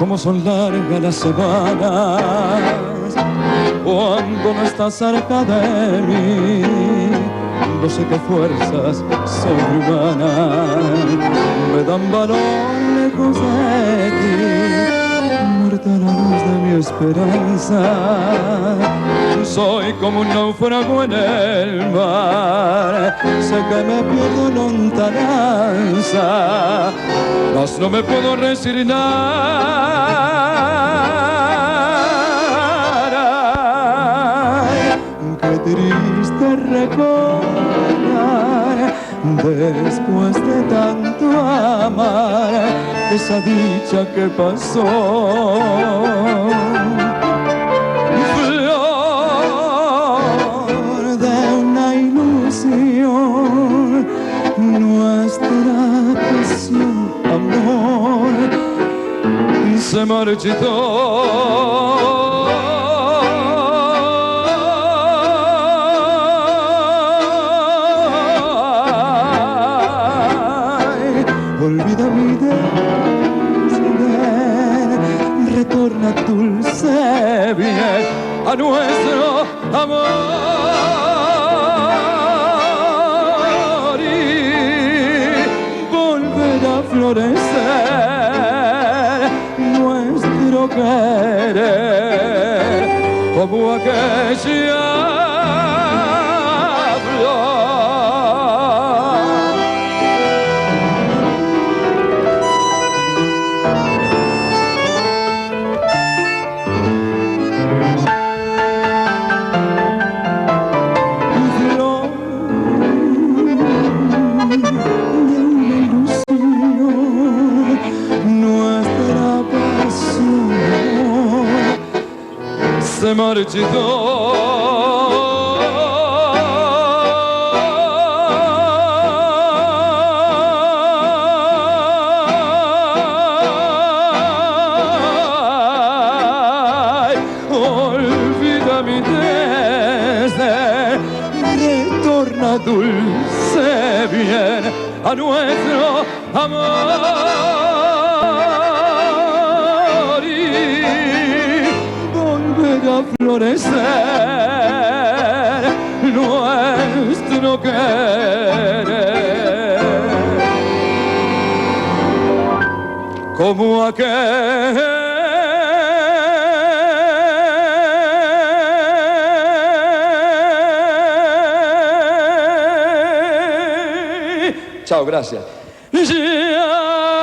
Cómo son largas las semanas cuando no estás cerca de mí. No sé qué fuerzas sobrehumanas me dan valor lejos de ti. Muerta la luz de mi esperanza, soy como un náufrago en el mar. Sé que me pierdo en lontananza, mas no me puedo resignar. Qué triste recordar, después de tanto amar, esa dicha que pasó. Flor de una ilusión, nuestra pasión, amor, se marchitó. Olvida mi desdén, retorna dulce bien a nuestro amor y volverá a florecer nuestro querer como aquella flor. Se marchitó. Ay, olvida mi desdén, retorna dulce bien a nuestro amor y volverá a florecer nuestro querer como aquel Chao, gracias. Ya